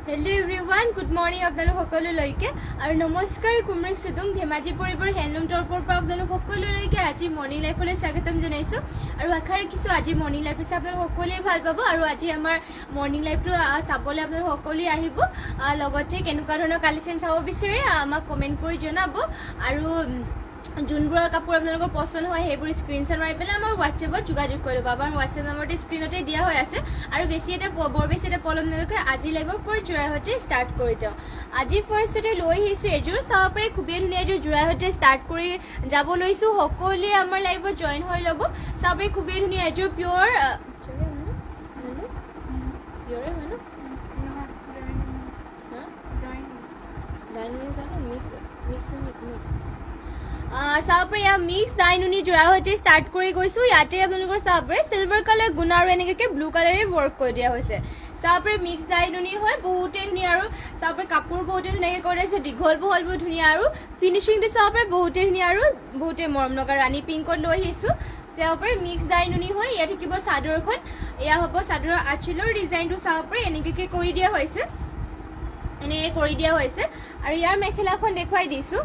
Hello everyone, good morning আপোনালোক সকলোলৈকে আৰু নমস্কাৰ কুমৰিং সিদুং ধেমাজি পৰিবৰ হেণ্ডলুম টৰপৰ পৰা আপোনালোক সকলোলৈকে আজি মৰ্নিং লাইফলৈ স্বাগতম জনাইছো আৰু আশা ৰাখিছো আজি মৰ্নিং লাইফ হিচাপে আপোনালোক সকলোৱে ভাল পাব আৰু আজি আমাৰ মৰ্নিং লাইফটো চাবলৈ আপোনালোক সকলোৱে আহিব লগতে কেনেকুৱা ধৰণৰ কালেকশ্যন চাব বিচাৰে আমাক কমেণ্ট কৰি জনাব আৰু যোনবোৰ কাপোৰ আপোনালোকৰ পছন্দ হয় সেইবোৰ স্ক্ৰীনশ্বট মাৰি পেলাই আমাৰ হোৱাটছএপত যোগাযোগ কৰি ল'ব আমাৰ হোৱাটছএপ নম্বৰটো স্ক্ৰীনতে দিয়া হৈ আছে আৰু বৰ বেছি এটা পলম নকৰাকৈ আজি লাইভৰ ফৰ যোৰাহতে ষ্টাৰ্ট কৰি যাওঁ আজি ফাৰ্ষ্টতে লৈ আহিছোঁ এযোৰ চাব পাৰে খুবেই ধুনীয়া এযোৰ যোৰাহতে ষ্টাৰ্ট কৰি যাব লৈছোঁ সকলোৱে আমাৰ লাইভত জইন হৈ ল'ব চাব পাৰে খুবেই ধুনীয়া এযোৰ পিয়'ৰ পিয়'ৰে হয় চাব পাৰে ইয়াত মিক্স ডাইনুনি যোৰা সৈতে ষ্টাৰ্ট কৰি গৈছোঁ ইয়াতে আপোনালোকৰ চাব পাৰে চিলভাৰ কালাৰ গুণা আৰু এনেকৈ ব্লু কালাৰে ৱৰ্ক কৰি দিয়া হৈছে চাব পাৰে মিক্স ডাইনুনি হয় বহুতেই ধুনীয়া আৰু চাব পাৰে কাপোৰ বহুতেই ধুনীয়াকৈ কৰি দিছে দীঘল বহল বহুত ধুনীয়া আৰু ফিনিচিংটো চাব পাৰে বহুতেই ধুনীয়া আৰু বহুতেই মৰম লগা ৰাণী পিংকত লৈ আহিছোঁ চাব পাৰে মিক্স ডাইনুনি হয় ইয়াত থাকিব চাদৰখন এয়া হ'ব চাদৰৰ আঁচলৰ ডিজাইনটো চাব পাৰে এনেকৈ কৰি দিয়া হৈছে আৰু ইয়াৰ মেখেলাখন দেখুৱাই দিছোঁ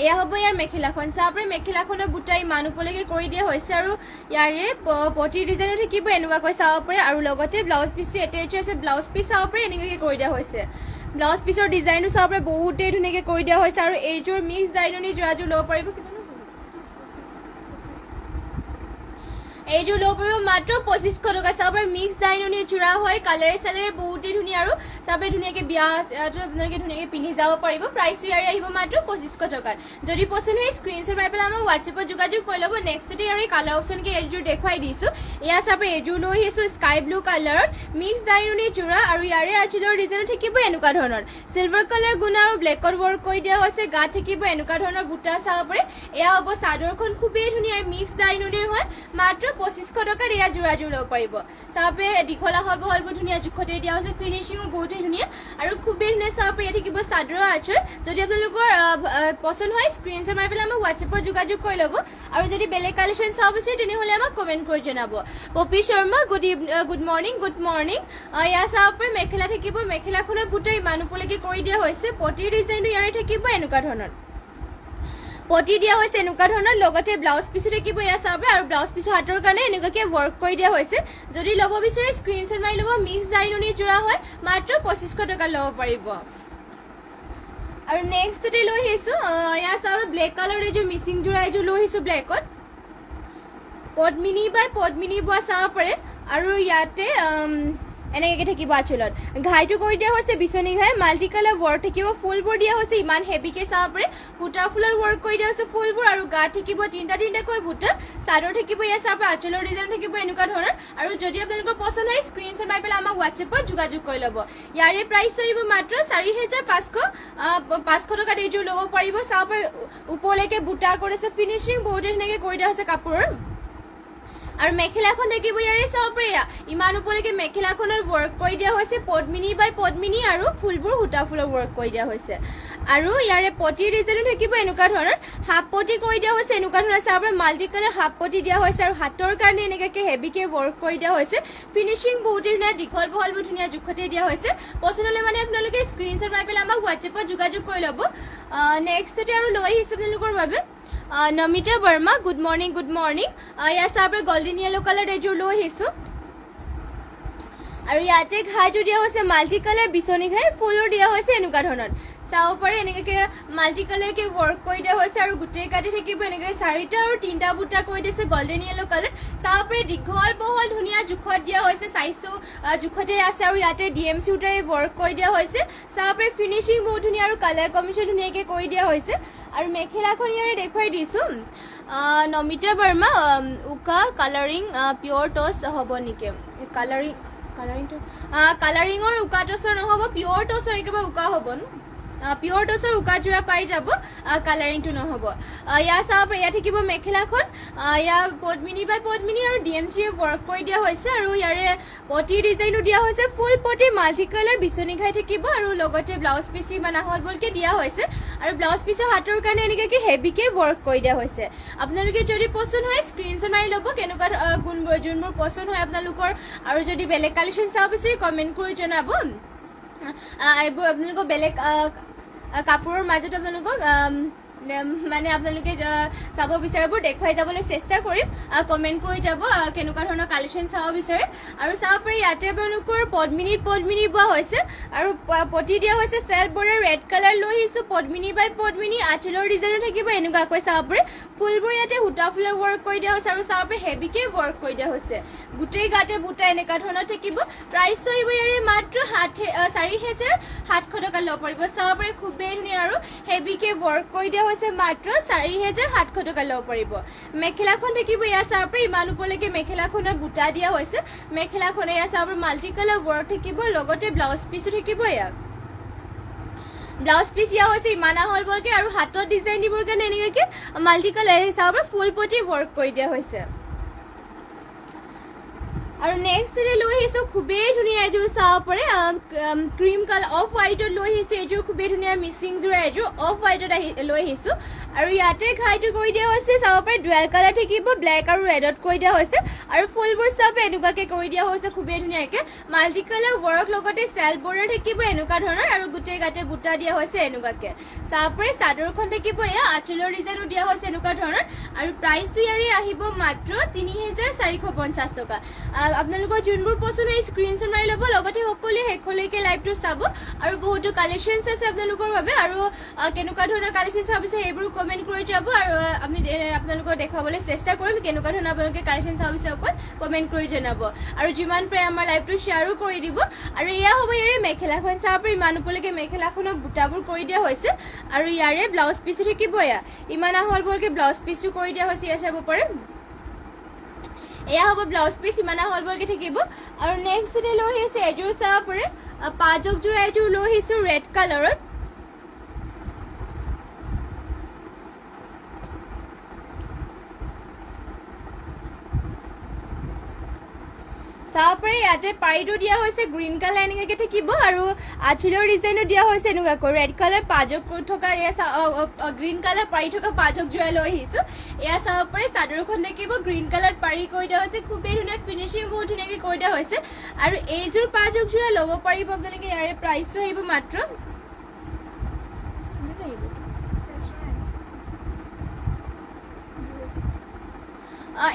এয়া হ'ব ইয়াৰ মেখেলাখন চাব পাৰে মেখেলাখনৰ বুটা ইমান ওপৰলৈকে কৰি দিয়া হৈছে আৰু ইয়াৰে পটি ডিজাইনো থাকিব এনেকুৱাকৈ চাব পাৰে আৰু লগতে ব্লাউজ পিচটো এটেচ আছে ব্লাউজ পিচ চাব পাৰে এনেকুৱাকৈ কৰি দিয়া হৈছে ব্লাউজ পিচৰ ডিজাইনটো চাব পাৰে বহুতেই ধুনীয়াকৈ কৰি দিয়া হৈছে আৰু এইযোৰ মিক্স ডাইনুনি যোৰাযোৰ ল'ব পাৰিব এইযোৰ ল'ব পাৰিব মাত্ৰ 2500 টকা চাব পাৰে মিক্স ডাইনুনি যোৰা হয় কালাৰে চালাৰে বহুতেই ধুনীয়া আৰু চাব পাৰে ধুনীয়াকৈ বিয়াটো আপোনালোকে ধুনীয়াকৈ পিন্ধি যাব পাৰিব প্ৰাইচটো ইয়াৰে আহিব মাত্ৰ 2500 টকাত যদি পচন্দ হয় স্ক্ৰীনশ্বট মাৰি পেলাই আমাক হোৱাটছএপত যোগাযোগ কৰি ল'ব নেক্সটতে ইয়াৰ কালাৰ অপশ্যনকৈ এইযোৰ দেখুৱাই দিছোঁ এয়া চাব পাৰে এইযোৰ লৈ আহিছোঁ স্কাই ব্লু কালাৰত মিক্স ডাইনুনি যোৰা আৰু ইয়াৰে আঁচলৰ ডিজাইনো থাকিব এনেকুৱা ধৰণৰ চিলভাৰ কালাৰ গুণা আৰু ব্লেকত ৱৰ্ক কৰি দিয়া হৈছে গাত থাকিব এনেকুৱা ধৰণৰ বুটা চাব পাৰে এয়া হ'ব চাদৰখন খুবেই ধুনীয়া মিক্স ডাইনুনিৰ হয় মাত্ৰ 2500 টকাত এয়া যোৰাযোৰ ল'ব পাৰিব চাব পাৰে দীঘলা বহলবোৰ ধুনীয়া জোখতে দিয়া হৈছে ফিনিচিঙো বহুতেই ধুনীয়া আৰু খুবেই ধুনীয়া চাব পাৰে ইয়াত থাকিব চাদৰৰ আঁচল যদি আপোনালোকৰ পচন্দ হয় স্ক্ৰীনশ্বট মাৰি পেলাই আমাক হোৱাটছএপত যোগাযোগ কৰি ল'ব আৰু যদি বেলেগ কালেকশ্যন চাব বিচাৰে তেনেহ'লে আমাক কমেণ্ট কৰি জনাব পপি শৰ্মা গুড মৰ্ণিং এয়া চাব পাৰে মেখেলা থাকিব মেখেলাখনৰ বুটা ইমান ওপৰলৈকে কৰি দিয়া হৈছে পটিৰ ডিজাইনটো ইয়াৰে থাকিব এনেকুৱা ধৰণৰ পটি দিয়া হৈছে এনেকুৱা ধৰণৰ লগতে ব্লাউজ পিচো থাকিব এয়া চাব পাৰে আৰু ব্লাউজ পিচৰ হাতৰ কাৰণে এনেকুৱাকৈ ৱৰ্ক কৰি দিয়া হৈছে যদি ল'ব বিচাৰে স্ক্ৰীনশ্বট মাৰি ল'ব মিক্স ডাইনুনি যোৰা হয় মাত্ৰ 2500 টকা ল'ব পাৰিব আৰু নেক্সটতে লৈ আহিছোঁ এয়া চাব ব্লেক কালাৰ এযোৰ মিচিং যোৰা এযোৰ লৈ আহিছোঁ ব্লেকত পদ্মিনী বাই পদ্মিনী বোৱা চাব পাৰে আৰু ইয়াতে এনেকৈ থাকিব আঁচলত ঘাইটো কৰি দিয়া হৈছে বিচনী ঘাই মাল্টি কালাৰ ৱৰ্ক থাকিব ফুলবোৰ দিয়া হৈছে ইমান হেভিকৈ চাব পাৰে সূতা ফুলৰ ৱৰ্ক কৰি দিয়া হৈছে ফুলবোৰ আৰু গাত থাকিব তিনিটাকৈ বুটা চাদৰ থাকিব ইয়াত চাব পাৰে আঁচলৰ ডিজাইন থাকিব এনেকুৱা ধৰণৰ আৰু যদি আপোনালোকৰ পচন্দ হয় স্ক্ৰীনশ্বট মাৰি পেলাই আমাক হোৱাটছএপত যোগাযোগ কৰি ল'ব ইয়াৰে প্ৰাইচ আহিব মাত্ৰ 4500 টকাত এইযোৰ ল'ব পাৰিব চাব পাৰে ওপৰলৈকে বুটা কৰিছে ফিনিচিং বহুতেই ধুনীয়াকৈ কৰি দিয়া হৈছে কাপোৰৰ আৰু মেখেলাখন থাকিব ইয়াৰে চাব পাৰে ইমান ওপৰলৈকে মেখেলাখনৰ ৱৰ্ক কৰি দিয়া হৈছে পদ্মিনী বাই পদ্মিনী আৰু ফুলবোৰ সূতা ফুলৰ ৱৰ্ক কৰি দিয়া হৈছে আৰু ইয়াৰে পটিৰ ডিজাইনো থাকিব এনেকুৱা ধৰণৰ হাফ পটি কৰি দিয়া হৈছে এনেকুৱা ধৰণৰ চাব পাৰে মাল্টি কালাৰ হাফ পটি দিয়া হৈছে আৰু হাতৰ কাৰণে এনেকুৱাকৈ হেভিকৈ ৱৰ্ক কৰি দিয়া হৈছে ফিনিচিং বহুতেই ধুনীয়া দীঘল বহলবোৰ ধুনীয়া জোখতে দিয়া হৈছে পচন্দ হ'লে মানে আপোনালোকে স্ক্ৰীনশ্বট মাৰি পেলাই আমাক হোৱাটছএপত যোগাযোগ কৰি ল'ব নেক্সটতে আৰু লৈ আহিছোঁ আপোনালোকৰ বাবে নমিতা বৰ্মা গুড মৰ্ণিং ইয়াত চাব পাৰে গল্ডেন য়েলো কালাৰ এযোৰ লৈ আহিছোঁ আৰু ইয়াতে ঘাইটো দিয়া হৈছে মাল্টি কালাৰ বিচনী ঘাই ফুলো দিয়া হৈছে এনেকুৱা ধৰণৰ চাব পাৰে এনেকৈ মাল্টি কালাৰকৈ ৱৰ্ক কৰি দিয়া হৈছে আৰু গোটেই কাটি থাকিব এনেকৈ 4টা আৰু 3টা বুটা কৰি দিছে গল্ডেন য়েলো কালাৰ চাব পাৰে দীঘল বহল ধুনীয়া জোখত দিয়া হৈছে চাইজটো জোখতে আছে আৰু ইয়াতে DMC সূতাৰে ৱৰ্ক কৰি দিয়া হৈছে চাব পাৰে ফিনিচিং বহুত ধুনীয়া আৰু কালাৰ কম্বিনেশ্যন ধুনীয়াকৈ কৰি দিয়া হৈছে আৰু মেখেলাখন ইয়াৰে দেখুৱাই দিছোঁ নমিতা বৰ্মা উকা কালাৰিং পিয়'ৰ টচ হ'ব নেকি কালাৰিঙৰ উকা টচৰ নহ'ব পিয়'ৰ টচৰ একেবাৰে উকা হ'ব ন পিয়'ৰ টচৰ উকা যোৰা পাই যাব কালাৰিংটো নহ'ব ইয়াত চাব পাৰে ইয়াত থাকিব মেখেলাখন ইয়াৰ পদ্মিনী বাই পদ্মিনী আৰু DMCৰে ৱৰ্ক কৰি দিয়া হৈছে আৰু ইয়াৰে পটিৰ ডিজাইনো দিয়া হৈছে ফুল পটি মাল্টি কালাৰ বিচনী ঘাই থাকিব আৰু লগতে ব্লাউজ পিচটো ইমান আহল বহলকৈ দিয়া হৈছে আৰু ব্লাউজ পিচৰ হাতৰ কাৰণে এনেকুৱাকৈ হেভিকৈ ৱৰ্ক কৰি দিয়া হৈছে আপোনালোকে যদি পচন্দ হয় স্ক্ৰীনশ্বট মাৰি ল'ব কেনেকুৱা গুণবোৰ যোনবোৰ পচন্দ হয় আপোনালোকৰ আৰু যদি বেলেগ কালেকশ্যন চাব বিচাৰে কমেণ্ট কৰি জনাব এইবোৰ আপোনালোকক বেলেগ কাপোৰৰ মাজত আপোনালোকক মানে আপোনালোকে চাব বিচাৰিব দেখুৱাই যাবলৈ চেষ্টা কৰিম কমেণ্ট কৰি যাব কেনেকুৱা ধৰণৰ কালেকশ্যন চাব বিচাৰে আৰু চাব পাৰি ইয়াতে আপোনালোকৰ পদ্মিনী বোৱা হৈছে আৰু পটি দিয়া হৈছে চেল্ফ বৰ্ডাৰ ৰেড কালাৰ লৈ আহিছোঁ পদ্মিনী বাই পদ্মিনী আঁচলৰ ডিজাইনো থাকিব এনেকুৱাকৈ চাব পাৰি ফুলবোৰ ইয়াতে সূতা ফুলৰ ৱৰ্ক কৰি দিয়া হৈছে আৰু চাব পাৰি হেভিকে ৱৰ্ক কৰি দিয়া হৈছে গোটেই গাতে বুটা এনেকুৱা ধৰণৰ থাকিব প্ৰাইচটো আহিব ইয়াৰে মাত্ৰ 4,700 টকা ল'ব পাৰিব চাব পাৰি খুবেই ধুনীয়া আৰু হেভিকে ৱৰ্ক কৰি দিয়া হৈছে মাত্ৰ 4,700 টকা ল'ব পাৰিব মেখেলাখন থাকিব ইয়াৰ চাব পাৰি ইমান ওপৰলৈকে মেখেলাখনৰ বুটা দিয়া হৈছে মেখেলাখনে ইয়াৰ চাব পাৰি মাল্টি কালাৰ ৱৰ্ক থাকিব লগতে ব্লাউজ পিছো থাকিব ইয়াত ব্লাউজ পিচ দিয়া হৈছে ইমান আহল বলকে আৰু হাতত ডিজাইন দিবৰ কাৰণে এনেকৈ মাল্টি কালাৰ চাব পাৰি ফুল পটি ৱৰ্ক কৰি দিয়া হৈছে আৰু নেক্সট লৈ আহিছোঁ খুবেই ধুনীয়া এযোৰ চাব পাৰে ক্ৰীম কালাৰ অফ হোৱাইটত লৈ আহিছোঁ এযোৰ খুবেই ধুনীয়া মিচিং যোৰা এযোৰ অফ হোৱাইটত লৈ আহিছোঁ আৰু ইয়াতে ঘাইটো কৰি দিয়া হৈছে চাব পাৰে ডুৱেল কালাৰ থাকিব ব্লেক আৰু ৰেডত কৰি দিয়া হৈছে আৰু ফুলবোৰ চব এনেকুৱাকৈ কৰি দিয়া হৈছে খুবেই ধুনীয়াকৈ মাল্টি কালাৰ ৱৰ্ক লগতে চেল্ফ বৰ্ডাৰ থাকিব এনেকুৱা ধৰণৰ আৰু গোটেই গাতে বুটা দিয়া হৈছে এনেকুৱাকৈ চাব পাৰে চাদৰখন থাকিব এয়া আঁচলৰ ডিজাইনো দিয়া হৈছে এনেকুৱা ধৰণৰ আৰু প্ৰাইচটো ইয়াৰে আহিব মাত্ৰ 3,450 টকা আপোনালোকৰ যোনবোৰ পচন্দ হয় স্ক্ৰীনশ্বট মাৰি ল'ব লগতে সকলোৱে শেষলৈকে লাইভটো চাব আৰু বহুতো কালেকশ্যনছ আছে আপোনালোকৰ বাবে আৰু কেনেকুৱা ধৰণৰ কালেকশ্যন চাব বিচাৰে সেইবোৰ কমেণ্ট কৰি যাব আৰু আমি আপোনালোকক দেখুৱাবলৈ চেষ্টা কৰিম কেনেকুৱা ধৰণৰ আপোনালোকে কালেকশ্যন চাব বিচাৰে অকল কমেণ্ট কৰি জনাব আৰু যিমান পাৰে আমাৰ লাইভটো শ্বেয়াৰো কৰি দিব আৰু এয়া হ'ব ইয়াৰে মেখেলাখন চাব পাৰি ইমান ওপৰলৈকে মেখেলাখনৰ বুটাবোৰ কৰি দিয়া হৈছে আৰু ইয়াৰে ব্লাউজ পিচো থাকিব এয়া ইমান আহল বহলকৈ ব্লাউজ পিচো কৰি দিয়া হৈছে এয়া চাব পাৰে এয়া হ'ব ব্লাউজ পিচ ইমান আহল বহলকৈ থাকিব আৰু নেক্সট লৈ আহিছে এযোৰ চাব পাৰে পাঁচকযোৰা এযোৰ লৈ আহিছোঁ ৰেড কালাৰত চাব পাৰি ইয়াতে পাৰিটো দিয়া হৈছে গ্ৰীণ কালাৰ এনেকৈ থাকিব আৰু আঁচলৰ ডিজাইনো দিয়া হৈছে এনেকুৱাকৈ ৰেড কালাৰ পাজক থকা এয়া গ্ৰীণ কালাৰ পাৰি থকা পাজকযোৰা লৈ আহিছোঁ এয়া চাব পাৰি চাদৰখন থাকিব গ্ৰীণ কালাৰ পাৰি কৰি দিয়া হৈছে খুবেই ধুনীয়া ফিনিচিং বহুত ধুনীয়াকৈ কৰি দিয়া হৈছে আৰু এইযোৰ পাজকযোৰা ল'ব পাৰিব আপোনালোকে ইয়াৰে প্ৰাইচটো আহিব মাত্ৰ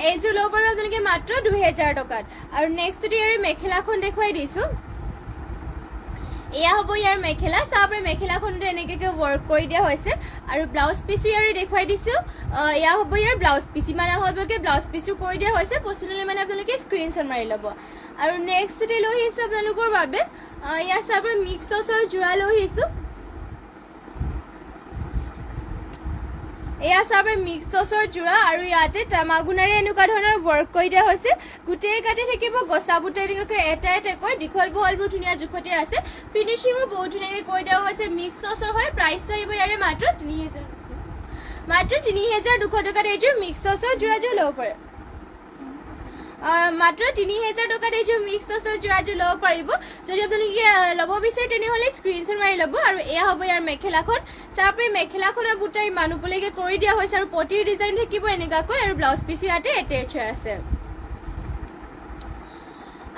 এইযোৰ ল'ব পাৰিব আপোনালোকে মাত্ৰ 2,000 টকাত আৰু নেক্সট ইয়াৰে মেখেলাখন দেখুৱাই দিছোঁ এয়া হ'ব ইয়াৰ মেখেলা চাব পাৰি মেখেলাখনতো এনেকৈ ৱৰ্ক কৰি দিয়া হৈছে আৰু ব্লাউজ পিচো ইয়াৰে দেখুৱাই দিছোঁ এয়া হ'ব ইয়াৰ ব্লাউজ পিচ ইমান আহলকৈ ব্লাউজ পিচো কৰি দিয়া হৈছে পচন্দ হ'লে মানে আপোনালোকে স্ক্ৰীনশ্বট মাৰি ল'ব আৰু নেক্সট লৈ আহিছোঁ আপোনালোকৰ বাবে এয়া চাব পাৰি মিক্স চচৰ যোৰা লৈ আহিছোঁ এয়া চাব পাৰি মিক্স চচৰ যোৰা আৰু ইয়াতে তামাগুনাৰে এনেকুৱা ধৰণৰ ৱৰ্ক কৰি দিয়া হৈছে গোটেই গাতে থাকিব গছা বুটা এনেকুৱাকৈ এটা এটাকৈ দীঘল বহলবোৰ ধুনীয়া জোখতে আছে ফিনিচিঙো বহুত ধুনীয়াকৈ কৰি দিয়া হৈছে মিক্স চচৰ হয় প্ৰাইচটো আহিব ইয়াৰে মাত্ৰ 3,200 টকাত এইযোৰ মিক্স চচৰ যোৰাযোৰ ল'ব পাৰে মাত্ৰ 3,000 টকাত এইযোৰ মিক্স চচৰ যোৰাযোৰ ল'ব পাৰিব যদি আপোনালোকে ল'ব বিচাৰে তেনেহ'লে স্ক্ৰীনশ্বট মাৰি ল'ব আৰু এয়া হ'ব ইয়াৰ মেখেলাখন চাব পাৰি মেখেলাখনৰ বুটা ইমান ওপৰলৈকে কৰি দিয়া হৈছে আৰু পটিৰ ডিজাইন থাকিব এনেকুৱাকৈ আৰু ব্লাউজ পিচো ইয়াতে এটেচ হৈ আছে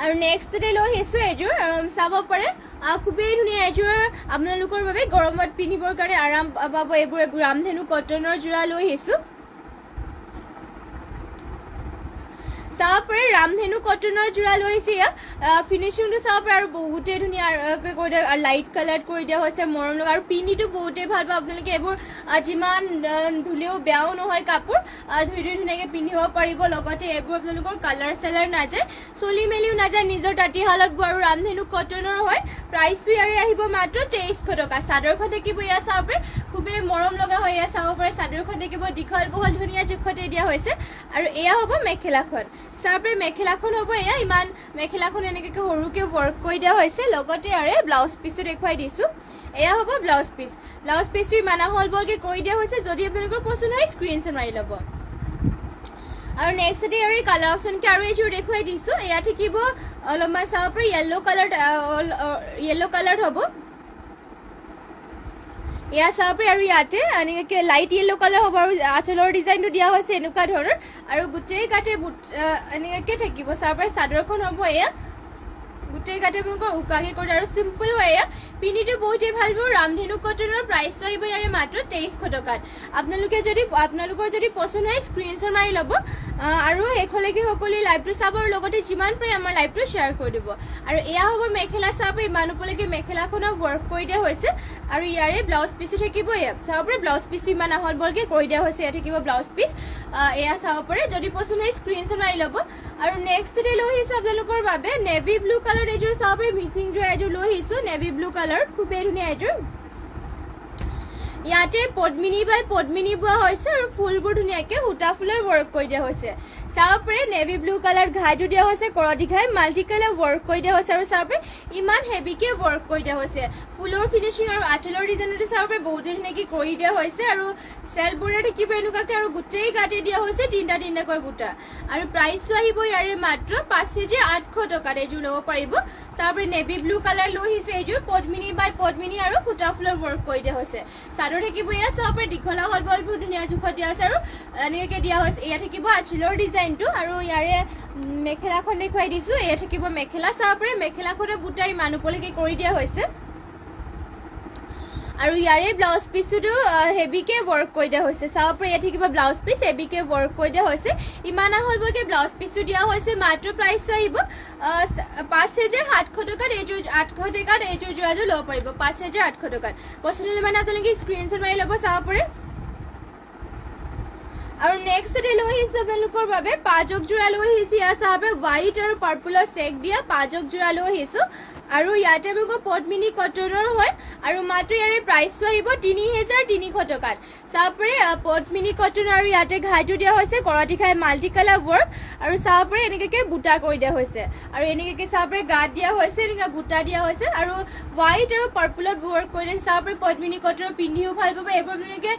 আৰু নেক্সট লৈ আহিছোঁ এযোৰ চাব পাৰে খুবেই ধুনীয়া এযোৰ আপোনালোকৰ বাবে গৰমত পিন্ধিবৰ কাৰণে আৰাম পাব এইবোৰ ৰামধেনু কটনৰ যোৰা লৈ আহিছোঁ চাব পাৰে ৰামধেনু কটনৰ যোৰা লৈ আহিছে ইয়াত ফিনিচিংটো চাব পাৰে আৰু বহুতেই ধুনীয়াকৈ কৰি দিয়া আৰু লাইট কালাৰ কৰি দিয়া হৈছে মৰম লগা আৰু পিন্ধিটো বহুতেই ভাল পাব আপোনালোকে এইবোৰ যিমান ধুলেও বেয়াও নহয় কাপোৰ ধুই ধুনীয়াকৈ পিন্ধিব পাৰিব লগতে এইবোৰ আপোনালোকৰ কালাৰ চালাৰ নাযায় চলি মেলিও নাযায় নিজৰ তাঁতীশালত বোৱা আৰু ৰামধেনু কটনৰ হয় প্ৰাইচটো ইয়াৰে আহিব মাত্ৰ 2,300 টকা চাদৰখন থাকিব এয়া চাব পাৰে খুবেই মৰম লগা হয় এয়া চাব পাৰে চাদৰখন থাকিব দীঘল বহল ধুনীয়া জোখতে দিয়া হৈছে আৰু এয়া হ'ব মেখেলাখন চাব পাৰে মেখেলাখন হ'ব এয়া ইমান মেখেলাখন এনেকৈ সৰুকৈ ৱৰ্ক কৰি দিয়া হৈছে লগতে আৰু ব্লাউজ পিচটো দেখুৱাই দিছোঁ এয়া হ'ব ব্লাউজ পিচটো ইমান আহল বহলকৈ কৰি দিয়া হৈছে যদি আপোনালোকৰ পচন্দ হয় স্ক্ৰীনশ্বট মাৰি ল'ব আৰু নেক্সট আৰু এই কালাৰ অপশ্যনকৈ আৰু এইযোৰ দেখুৱাই দিছোঁ এয়া থাকিব অলপমান চাব পাৰে য়েল্ল' কালাৰত হ'ব এয়া চাব পাৰি আৰু ইয়াতে এনেকৈ লাইট য়েল্ল' কালাৰ হ'ব আৰু আঁচলৰ ডিজাইনটো দিয়া হৈছে এনেকুৱা ধৰণৰ আৰু গোটেই গাতে এনেকৈ থাকিব চাব পাৰি চাদৰখন হ'ব এয়া গোটেই গাতে আপোনালোকৰ উকাকে কৰি আৰু সিম্পল হয় এয়া পিন্ধিটো বহুতেই ভাল পাব ৰামধেনু কটনৰ প্ৰাইচটো আহিব ইয়াৰে মাত্ৰ 2300 টকাত আপোনালোকৰ যদি পছন্দ হয় স্ক্ৰীনশ্বট মাৰি ল'ব আৰু শেষলৈকে সকলোৱে লাইভটো চাব আৰু লগতে যিমান পাৰে আমাৰ লাইভটো শ্বেয়াৰ কৰি দিব আৰু এয়া হ'ব মেখেলা চাব ইমান ওপৰলৈকে মেখেলাখনৰ ৱৰ্ক কৰি দিয়া হৈছে আৰু ইয়াৰে ব্লাউজ পিচো থাকিব এয়া চাব পাৰে ব্লাউজ পিচটো ইমান আহল বলকে কৰি দিয়া হৈছে এয়া থাকিব ব্লাউজ পিচ এয়া চাব পাৰে যদি পছন্দ হয় স্ক্ৰীনশ্বট মাৰি ল'ব আৰু নেক্সট ডে লৈ আহিছোঁ আপোনালোকৰ বাবে নেভি ব্লু কালাৰ এযোৰ চাব পাৰে মিচিং যোৰ এযোৰ লৈ আহিছোঁ নেভি ব্লু কালাৰ খুবেই ধুনীয়া এযোৰ ইয়াতে পদ্মিনী বাই পদ্মিনী বোৱা হৈছে আৰু ফুলবোৰ ধুনীয়াকে সূতা ফুলৰ ৱৰ্ক কৰি দিয়া হৈছে চাব পাৰে নেভি ব্লু কালাৰ ঘাইটো দিয়া হৈছে কৰতি ঘাই মাল্টি কালাৰ ৱৰ্ক কৰি দিয়া হৈছে আৰু চাব পাৰে ইমান হেভিকে ৱৰ্ক কৰি দিয়া হৈছে ফুলৰ ফিনিচিং আৰু আঁচলৰ ডিজাইনটো চাব পাৰে বহুতে ধুনীয়াকে কৰি দিয়া হৈছে আৰু চেলবোৰে থাকিব এনেকুৱাকে আৰু গোটেই গাতে দিয়া হৈছে তিনিটাকৈ বুটা আৰু প্ৰাইচটো আহিব ইয়াৰে মাত্ৰ 5800 টকাত এযোৰ ল'ব পাৰিব চাব পাৰে নেভি ব্লু কালাৰ লৈ আহিছে এযোৰ পদ্মিনী বাই পদ্মিনী আৰু সূতা ফুলৰ ৱৰ্ক কৰি দিয়া হৈছে চাদৰ থাকিব এয়া চাব পাৰে দীঘলা হল বলবোৰ ধুনীয়া জোখত দিয়া হৈছে আৰু এনেকৈ দিয়া হৈছে এয়া থাকিব আঁচলৰ ডিজাইনটো আৰু ইয়াৰে মেখেলাখন দেখুৱাই দিছো এয়া থাকিব মেখেলা চাব পাৰে মেখেলাখনৰ বুটা ইমান ওপৰলৈকে কৰি দিয়া হৈছে আৰু ইয়াৰে ব্লাউজ পিচটো হেভিকে ৱৰ্ক কৰি দিয়া হৈছে চাব পাৰে এয়া থাকিব ব্লাউজ পিচ হেভিকে ৱৰ্ক কৰি দিয়া হৈছে ইমান আহল বলকে ব্লাউজ পিচটো দিয়া হৈছে মাত্ৰ প্ৰাইচটো আহিব 5700 টকাত এইযোৰ 800 টকাত এইযোৰ যোৰাযোৰ ল'ব পাৰিব 5800 টকাত পছন্দ হ'লে মানে আপোনালোকে স্ক্ৰীনশ্বট মাৰি ল'ব চাব পাৰে আৰু নেক্সট ডে লৈ আহিছোঁ আপোনালোকৰ বাবে পাজক যোৰা লৈ আহিছোঁ ইয়াত চাব পাৰে হোৱাইট আৰু পাৰ্পলৰ চেক দিয়া পাজক যোৰা লৈ আহিছোঁ আৰু ইয়াতে আপোনালোকৰ পদ্মিনী কটনৰ হয় আৰু মাত্ৰ ইয়াৰে প্ৰাইচটো আহিব 3300 টকাত চাব পাৰে পদ্মিনী কটন আৰু ইয়াতে ঘাইটো দিয়া হৈছে কৰতি ঘাই মাল্টি কালাৰ ৱৰ্ক আৰু চাব পাৰে এনেকৈ বুটা কৰি দিয়া হৈছে আৰু এনেকৈ চাব পাৰে গাত দিয়া হৈছে এনেকৈ বুটা দিয়া হৈছে আৰু হোৱাইট আৰু পাৰ্পলত ৱৰ্ক কৰি দিছে চাব পাৰে পদ্মিনী কটনৰ পিন্ধিও ভাল পাব এইবোৰ আপোনালোকে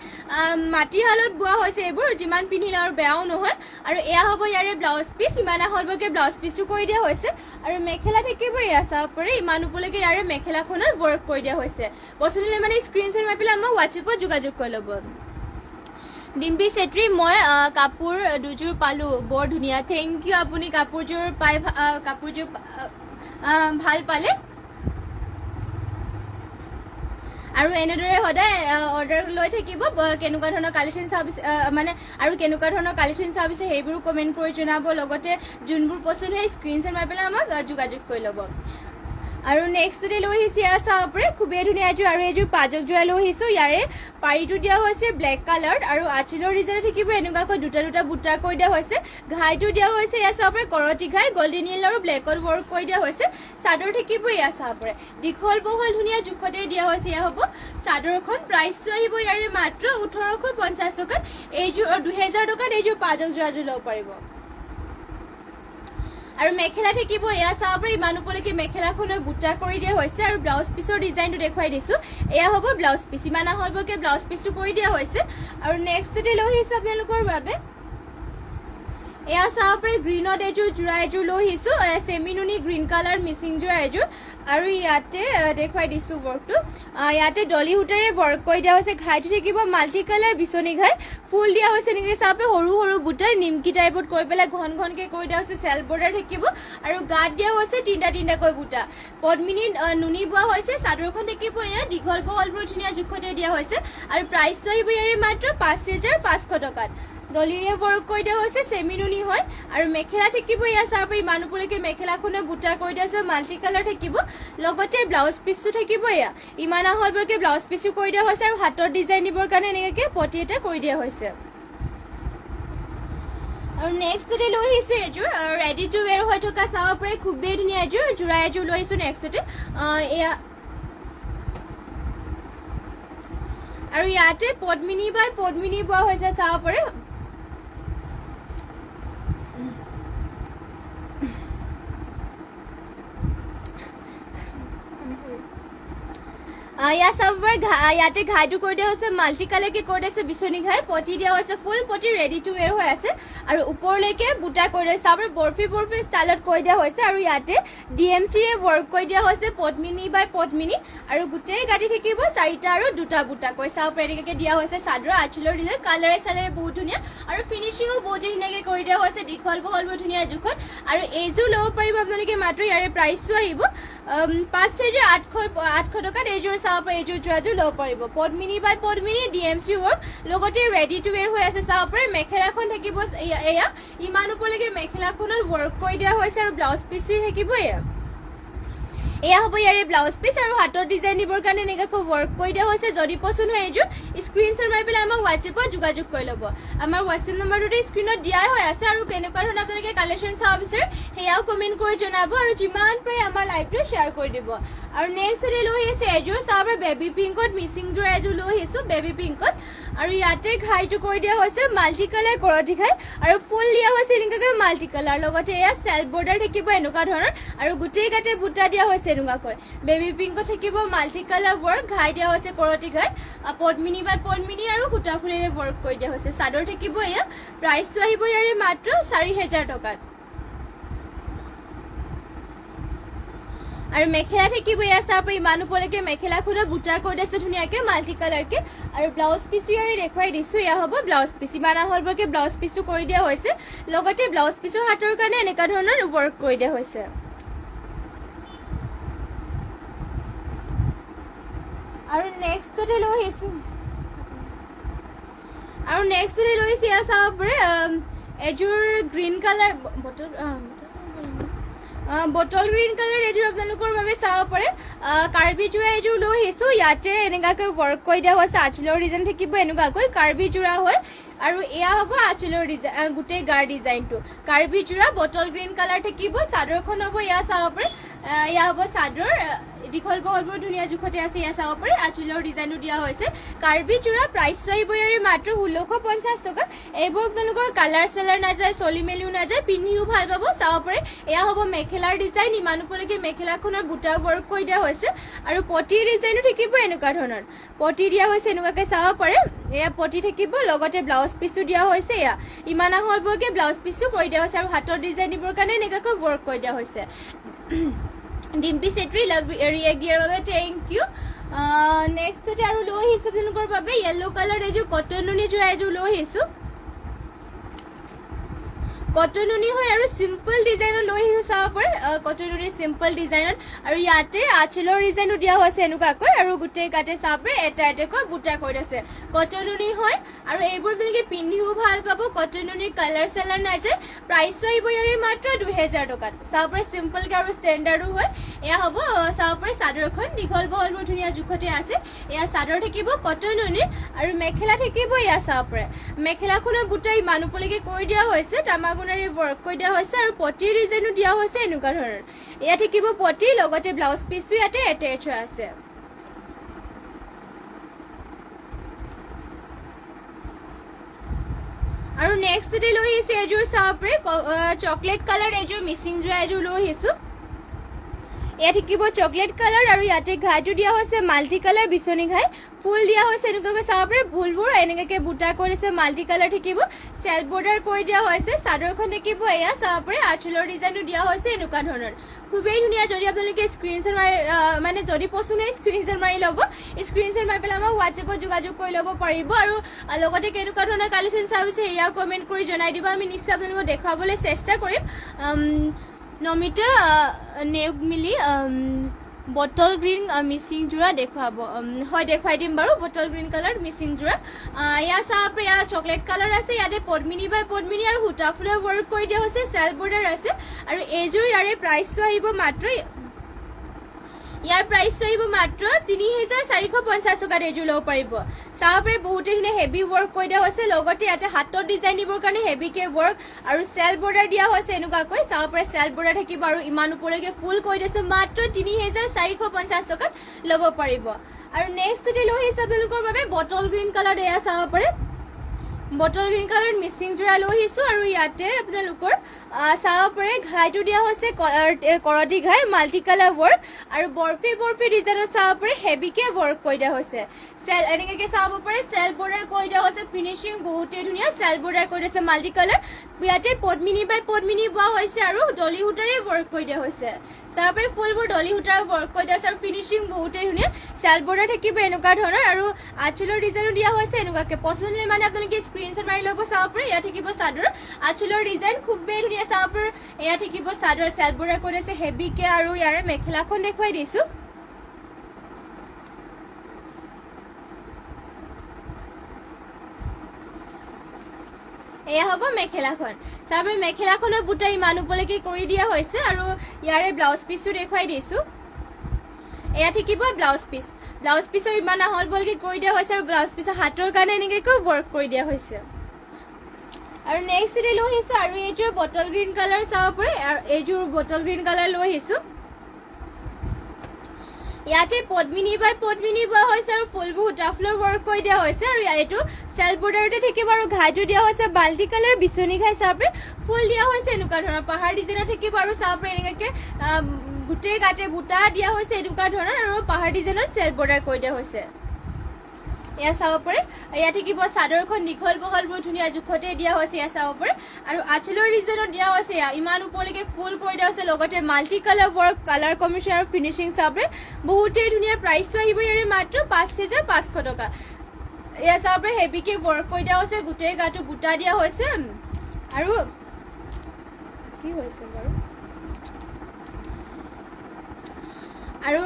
মাটিশালত বোৱা হৈছে এইবোৰ যিমান পিন্ধিলে আৰু বেয়াও নহয় আৰু এয়া হ'ব ইয়াৰে ব্লাউজ পিচ ইমান আহল বলকে ব্লাউজ পিচটো কৰি দিয়া হৈছে আৰু মেখেলা থাকিব এয়া চাব পাৰে ইমান ওপৰলৈকে ইয়াৰে মেখেলাখনৰ ৱৰ্ক কৰি দিয়া হৈছে পছন্দ হ'লে মানে স্ক্ৰীনশ্বট মাৰি পেলাই আমাক হোৱাটছএপত যোগাযোগ কৰি ল'ব ডিম্পি চেত্ৰী মই কাপোৰ দুযোৰ পালোঁ বৰ ধুনীয়া থেংক ইউ আপুনি কাপোৰযোৰ ভাল পালে আৰু এনেদৰে সদায় অৰ্ডাৰ লৈ থাকিব কেনেকুৱা ধৰণৰ কালেকশ্যন মানে আৰু কেনেকুৱা ধৰণৰ কালেকশ্যন চাব বিচাৰে সেইবোৰো কমেণ্ট কৰি জনাব লগতে যোনবোৰ পছন্দ হয় স্ক্ৰীনশ্বট মাৰি পেলাই আমাক যোগাযোগ কৰি ল'ব আৰু নেক্সট ডে লৈ আহিছোঁ ইয়াৰ চাব পাৰে খুবেই ধুনীয়া এযোৰ আৰু এযোৰ পাজক যোৰা লৈ আহিছোঁ ইয়াৰে পাৰিটো দিয়া হৈছে ব্লেক কালাৰ আৰু আঁচলৰ ডিজাইন থাকিব এনেকুৱাকৈ দুটা বুটা কৰি দিয়া হৈছে ঘাইটো দিয়া হৈছে ইয়াৰ চাব পাৰে কৰতি ঘাই গল্ডেন য়েল আৰু ব্লেকত ৱৰ্ক কৰি দিয়া হৈছে চাদৰ থাকিব ইয়াৰ চাব পাৰে দীঘল বহল ধুনীয়া জোখতে দিয়া হৈছে এয়া হ'ব চাদৰখন প্ৰাইচটো আহিব ইয়াৰে মাত্ৰ 1850 টকাত এইযোৰ 2000 টকাত এইযোৰ পাজক যোৰাযোৰ ল'ব পাৰিব আৰু মেখেলা থাকিব এয়া চাব পাৰে ইমান ওপৰলৈকে মেখেলাখনৰ বুটা কৰি দিয়া হৈছে আৰু ব্লাউজ পিচৰ ডিজাইনটো দেখুৱাই দিছোঁ এয়া হ'ব ব্লাউজ পিচ ইমান আহল বলকে ব্লাউজ পিচটো কৰি দিয়া হৈছে আৰু নেক্সট ডে লৈ আহিছোঁ আপোনালোকৰ বাবে এয়া চাব পাৰে গ্ৰীণত এযোৰ যোৰা এযোৰ লৈ আহিছোঁ চেমিনুনি গ্ৰীণ কালাৰ মিচিং যোৰা এযোৰ আৰু ইয়াতে দেখুৱাই দিছোঁ ৱৰ্কটো ইয়াতে ডলি সূতাৰে ৱৰ্ক কৰি দিয়া হৈছে ঘাইটো থাকিব মাল্টি কালাৰ বিচনী ঘাই ফুল দিয়া হৈছে এনেকৈ চাব পাৰে সৰু সৰু বুটা নিমকি টাইপত কৰি পেলাই ঘনকৈ কৰি দিয়া হৈছে চেল্ফ বৰ্ডাৰ থাকিব আৰু গাত দিয়া হৈছে তিনিটাকৈ বুটা পদ্মিনী নুনি বোৱা হৈছে চাদৰখন থাকিব এয়া দীঘল বহলবোৰ ধুনীয়া জোখতে দিয়া হৈছে আৰু প্ৰাইচটো আহিব ইয়াৰে মাত্ৰ 5500 টকাত দলিৰে ৱৰ্ক কৰি দিয়া হৈছে চেমিনুনি হয় আৰু মেখেলা থাকিব এয়া চাব পাৰে ইমান ওপৰলৈকে মেখেলাখনে বুটা কৰি দিয়া হৈছে মাল্টি কালাৰ থাকিব লগতে ব্লাউজ পিচটো থাকিব এয়া ইমান আহল বলকে ব্লাউজ পিচটো কৰি দিয়া হৈছে আৰু হাতৰ ডিজাইন দিবৰ কাৰণে এনেকৈ পটি এটা কৰি দিয়া হৈছে আৰু নেক্সট ডে লৈ আহিছোঁ এযোৰ ৰেডি টু ৱেৰ হৈ থকা চাব পাৰে খুবেই ধুনীয়া এযোৰ যোৰা এযোৰ লৈ আহিছোঁ নেক্সট ডে এয়া আৰু ইয়াতে পদ্মিনী বাই পদ্মিনী বোৱা হৈছে চাব পাৰে ইয়াত চাব পাৰে ইয়াতে ঘাইটো কৰি দিয়া হৈছে মাল্টি কালাৰকে কৰি দিছে বিচনী ঘাই পটি দিয়া হৈছে ফুল পটি ৰেডি টু ৱেৰ হৈ আছে আৰু ওপৰলৈকে বুটা কৰি দিছে চাব বৰফি বৰফি ষ্টাইলত কৰি দিয়া হৈছে আৰু ইয়াতে ডিএমচিৰে ৱৰ্ক কৰি দিয়া হৈছে পদ্মিনী বাই পদ্মিনী আৰু গোটেই গাঁঠি থাকিব 4টা আৰু 2টা বুটা কৈ চাব ৰেডিকে দিয়া হৈছে চাদৰ আঁচলৰ ডিজাইন কালাৰে চালাৰে বহুত ধুনীয়া আৰু ফিনিচিঙো বহুত ধুনীয়াকৈ কৰি দিয়া হৈছে দীঘল বহল বহুত ধুনীয়া জোখত আৰু এইযোৰ ল'ব পাৰিব আপোনালোকে মাত্ৰ ইয়াৰে প্ৰাইচটো আহিব 5 চাইজৰ 800 টকাত এইযোৰ চাব পাৰে এইযোৰ যোৰাযোৰ ল'ব পাৰিব পদ্মিনী বাই পদ্মিনী ডিএমচি ৱৰ্ক লগতে ৰেডি টু ৱেৰ হৈ আছে চাব পাৰে মেখেলাখন থাকিব এয়া ইমান ওপৰলৈকে মেখেলাখনত ৱৰ্ক কৰি দিয়া হৈছে আৰু ব্লাউজ পিচো থাকিব এয়া হ'ব ইয়াৰে ব্লাউজ পিচ আৰু হাতৰ ডিজাইন দিবৰ কাৰণে এনেকৈ ৱৰ্ক কৰি দিয়া হৈছে যদি পছন্দ হয় এইযোৰ স্ক্ৰীনশ্বট মাৰি পেলাই আমাক হোৱাটছএপত যোগাযোগ কৰি ল'ব আমাৰ হোৱাটছএপ নম্বৰটোতে স্ক্ৰীনত দিয়াই হৈ আছে আৰু কেনেকুৱা ধৰণৰ আপোনালোকে কালেকশ্যন চাব বিচাৰে সেয়াও কমেণ্ট কৰি জনাব আৰু যিমান পাৰে আমাৰ লাইভটো শ্বেয়াৰ কৰি দিব আৰু নেক্সট লৈ আহিছে এযোৰ চাব বেবী পিংকত মিচিং যোৰ এযোৰ লৈ আহিছোঁ বেবী পিংকত আৰু ইয়াতে ঘাইটো কৰি দিয়া হৈছে মাল্টি কালাৰ কৰতি ঘাই আৰু ফুল দিয়া হৈছে এনেকুৱাকৈ মাল্টি কালাৰ লগতে এয়া চেল্ফ বৰ্ডাৰ থাকিব এনেকুৱা ধৰণৰ আৰু গোটেই গাতে বুটা দিয়া হৈছে এনেকুৱাকৈ বেবী পিংকত থাকিব মাল্টি কালাৰ ৱৰ্ক ঘাই দিয়া হৈছে কৰতি ঘাই পদ্মিনী বাই পদ্মিনী আৰু সূতা ফুলেৰে ৱৰ্ক কৰি দিয়া হৈছে চাদৰ থাকিব এয়া প্ৰাইচটো আহিব ইয়াৰে মাত্ৰ 4,000 টকাত আৰু মেখেলা থাকিব এয়া চাব ইমান ওপৰলৈকে মেখেলাখনত বুটা কৰি দিছে ধুনীয়াকৈ মাল্টি কালাৰকে আৰু ব্লাউজ পিচো ইয়াৰে দেখুৱাই দিছোঁ এয়া হ'ব ব্লাউজ পিচ ইমান আহলবৰকৈ ব্লাউজ পিচো কৰি দিয়া হৈছে লগতে ব্লাউজ পিচৰ হাতৰ কাৰণে এনেকুৱা ধৰণৰ ৱৰ্ক কৰি দিয়া হৈছে আৰু নেক্সটতে লৈ আহিছোঁ এয়া চাব পাৰে এযোৰ green colour bottle green colour এযোৰ আপোনালোকৰ বাবে চাব পাৰে কাৰ্বি যোৰা এযোৰ লৈ আহিছোঁ ইয়াতে এনেকুৱাকৈ ৱৰ্ক কৰি দিয়া হৈছে আঁচলৰ ডিজাইন থাকিব এনেকুৱাকৈ কাৰ্বি যোৰা হয় আৰু এয়া হ'ব আঁচলৰ ডিজাইন গোটেই গাৰ ডিজাইনটো কাৰ্বি যোৰা বটল গ্ৰীণ কালাৰ থাকিব চাদৰখন হ'ব এয়া চাব পাৰে এয়া হ'ব চাদৰ দীঘল বহলবোৰ ধুনীয়া জোখতে আছে এয়া চাব পাৰে আঁচলৰ ডিজাইনটো দিয়া হৈছে কাৰ্বি যোৰা প্ৰাইচটো আহিব ইয়াৰে মাত্ৰ 1650 টকা এইবোৰ আপোনালোকৰ কালাৰ চালাৰ নাযায় চলি মেলিও নাযায় পিন্ধিও ভাল পাব চাব পাৰে এয়া হ'ব মেখেলাৰ ডিজাইন ইমান ওপৰলৈকে মেখেলাখনৰ বুটা ৱৰ্ক কৰি দিয়া হৈছে আৰু পটিৰ ডিজাইনো থাকিব এনেকুৱা ধৰণৰ পটি দিয়া হৈছে এনেকুৱাকৈ চাব পাৰে এয়া পটি থাকিব লগতে ব্লাউজ পিচো দিয়া হৈছে এয়া ইমান আহলবৰকৈ ব্লাউজ পিচো কৰি দিয়া হৈছে আৰু হাতৰ ডিজাইন দিবৰ কাৰণে এনেকুৱাকৈ ৱৰ্ক কৰি দিয়া হৈছে ডিম্পি চেত্ৰী লাভ ৰিয়েক্ট দিয়াৰ বাবে থেংক ইউ নেক্সটতে আৰু লৈ আহিছোঁ আপোনালোকৰ বাবে য়েল্লো কালাৰ এযোৰ কটন নুনি যোৰা এযোৰ লৈ আহিছোঁ কটন নুনি হয় আৰু চিম্পল ডিজাইনত লৈ আহিছোঁ চাব পাৰে কটন নুনি চিম্পল ডিজাইনত আৰু ইয়াতে আঁচলৰ ডিজাইনো দিয়া হৈছে এনেকুৱাকৈ আৰু গোটেই গাতে চাব পাৰে এটা এটাকৈ বুটা কৰি দিছে কটন নুনি হয় আৰু এইবোৰ তেনেকৈ পিন্ধিও ভাল পাব কটন নুনিৰ কালাৰ চালাৰ নাযায় প্ৰাইচটো আহিব ইয়াৰে মাত্ৰ 2,000 টকাত চাব পাৰে চিম্পলকৈ আৰু ষ্টেণ্ডাৰ্ডো হয় এয়া হ'ব চাব পাৰে চাদৰখন দীঘল বহলবোৰ ধুনীয়া জোখতে আছে এয়া চাদৰ থাকিব কটন নুনিৰ আৰু মেখেলা থাকিব এয়া চাব পাৰে মেখেলাখনৰ বুটা ইমান ওপৰলৈকে কৰি দিয়া হৈছে তামাগুণাৰে ৱৰ্ক কৰি দিয়া হৈছে আৰু পটিৰ ডিজাইনো দিয়া হৈছে এনেকুৱা ধৰণৰ এয়া থাকিব পটি লগতে ব্লাউজ পিচো ইয়াতে এটেচ হৈ আছে আৰু নেক্সটতে লৈ আহিছোঁ এযোৰ চাব পাৰে চকলেট কালাৰ এযোৰ মিচিং যোৰা এযোৰ লৈ আহিছোঁ এয়া থাকিব চকলেট কালাৰ আৰু ইয়াতে ঘাইটো দিয়া হৈছে মাল্টি কালাৰ বিচনী ঘাই ফুল দিয়া হৈছে এনেকুৱাকৈ চাব পাৰে ফুলবোৰ এনেকুৱাকৈ বুটা কৰিছে মাল্টি কালাৰ থাকিব চেল্ফ বৰ্ডাৰ কৰি দিয়া হৈছে চাদৰখন থাকিব এয়া চাব পাৰে আঁচলৰ ডিজাইনটো দিয়া হৈছে এনেকুৱা ধৰণৰ খুবেই ধুনীয়া যদি আপোনালোকে স্ক্ৰীনশ্বট মাৰি মানে যদি পচন্দ হয় স্ক্ৰীনশ্বট মাৰি ল'ব স্ক্ৰীনশ্বট মাৰি পেলাই আমাক হোৱাটছএপত যোগাযোগ কৰি ল'ব পাৰিব আৰু লগতে কেনেকুৱা ধৰণৰ কালেকশ্যন চাব বিচাৰে সেয়াও কমেণ্ট কৰি জনাই দিব আমি নিশ্চয় আপোনালোকক দেখুৱাবলৈ চেষ্টা কৰিম নমিতা নেওক মিলি বটল গ্ৰীণ মিচিং যোৰা দেখুৱাব হয় দেখুৱাই দিম বাৰু বটল গ্ৰীণ কালাৰ মিচিং যোৰা এয়া চাব এয়া চকলেট কালাৰ আছে ইয়াতে পদ্মিনী বাই পদ্মিনী আৰু সূতা ফুলৰ ৱৰ্ক কৰি দিয়া হৈছে চেল্ফ বৰ্ডাৰ আছে আৰু এইযোৰ ইয়াৰে প্ৰাইচটো আহিব মাত্ৰ ইয়াৰ প্ৰাইচটো আহিব মাত্ৰ 3,450 টকাত এইযোৰ ল'ব পাৰিব চাব পাৰে বহুতেই ধুনীয়া হেভি ৱৰ্ক কৰি দিয়া হৈছে লগতে ইয়াতে হাতৰ ডিজাইন দিবৰ কাৰণে হেভিকে ৱৰ্ক আৰু চেল্ফ বৰ্ডাৰ দিয়া হৈছে এনেকুৱাকৈ চাব পাৰে চেল্ফ বৰ্ডাৰ থাকিব আৰু ইমান ওপৰলৈকে ফুল কৰি দিছে মাত্ৰ 3,450 টকাত ল'ব পাৰিব আৰু নেক্সটতে লৈ আহিছে আপোনালোকৰ বাবে বটল গ্ৰীণ কালাৰ এয়া চাব পাৰে বটল গ্ৰীণ কালাৰ মিচিং যোৰা লৈ আহিছোঁ আৰু ইয়াতে আপোনালোকৰ চাব পাৰে ঘাইটো দিয়া হৈছে কৰতি ঘাই মাল্টি কালাৰ ৱৰ্ক আৰু বৰফি ডিজাইনত চাব পাৰে হেভিকে ৱৰ্ক কৰি দিয়া হৈছে চেল এনেকৈ চাব পাৰে চেল বৰ্ডাৰ কৰি দিয়া হৈছে ফিনিচিং বহুতেই ধুনীয়া চেল বৰ্ডাৰ কৰি দিছে মাল্টি কালাৰ ইয়াতে পদ্মিনী বাই পদ্মিনী বোৱা হৈছে আৰু ডলি সূতাৰে ৱৰ্ক কৰি দিয়া হৈছে চাব পাৰে ফুলবোৰ ডলি সূতাৰে ৱৰ্ক কৰি দিয়া হৈছে আৰু ফিনিচিং বহুতেই ধুনীয়া চেল বৰ্ডাৰ থাকিব এনেকুৱা ধৰণৰ আৰু আঁচলৰ ডিজাইনো দিয়া হৈছে এনেকুৱাকৈ পচন্দ হ'লে মানে আপোনালোকে স্ক্ৰীনশ্বট মাৰি ল'ব চাব পাৰে ইয়াত থাকিব চাদৰ আঁচলৰ ডিজাইন খুবেই ধুনীয়া চাব পাৰে ইয়াত থাকিব চাদৰ চেল বৰ্ডাৰ কৰি আছে হেভিকে আৰু ইয়াৰে মেখেলাখন দেখুৱাই দিছোঁ এয়া হ'ব মেখেলাখন চাব পাৰে মেখেলাখনৰ বুটা ইমান ওপৰলৈকে কৰি দিয়া হৈছে আৰু ইয়াৰে ব্লাউজ পিচো দেখুৱাই দিছোঁ এয়া থাকিব ব্লাউজ পিচৰ ইমান আহল বহলকৈ কৰি দিয়া হৈছে আৰু ব্লাউজ পিচৰ হাতৰ কাৰণে এনেকৈ ৱৰ্ক কৰি দিয়া হৈছে আৰু নেক্সট লৈ আহিছোঁ আৰু এইযোৰ বটল গ্ৰীণ কালাৰ চাব পাৰে আৰু এইযোৰ বটল গ্ৰীণ কালাৰ লৈ আহিছোঁ ইয়াতে পদ্মিনী বাই পদ্মিনী বোৱা হৈছে আৰু ফুলবোৰ সূতা ফুলৰ ৱৰ্ক কৰি দিয়া হৈছে আৰু এইটো চেল বৰ্ডাৰতে থাকিব আৰু ঘাইটো দিয়া হৈছে মাল্টি কালাৰ বিচনী ঘাই চাব পাৰে ফুল দিয়া হৈছে এনেকুৱা ধৰণৰ পাহাৰ ডিজাইনত থাকিব আৰু চাব পাৰে এনেকৈ গোটেই গাতে বুটা দিয়া হৈছে এনেকুৱা ধৰণৰ আৰু পাহাৰ ডিজাইনত চেল বৰ্ডাৰ কৰি দিয়া হৈছে এয়া চাব পাৰে ইয়াত থাকিব চাদৰখন দীঘল বহলবোৰ ধুনীয়া জোখতে দিয়া হৈছে এয়া চাব পাৰে আৰু আঁচলৰ ডিজাইনত দিয়া হৈছে ইমান ওপৰলৈকে ফুল কৰি দিয়া হৈছে লগতে multi colour work colour combination আৰু ফিনিচিং চাব পাৰে বহুতেই ধুনীয়া প্ৰাইচটো আহিব ইয়াৰে মাত্ৰ ৫,৫০০ টকা এয়া চাব পাৰে হেভিকে ৱৰ্ক কৰি দিয়া হৈছে গোটেই গাটো বুটা দিয়া হৈছে আৰু কি হৈছে বাৰু আৰু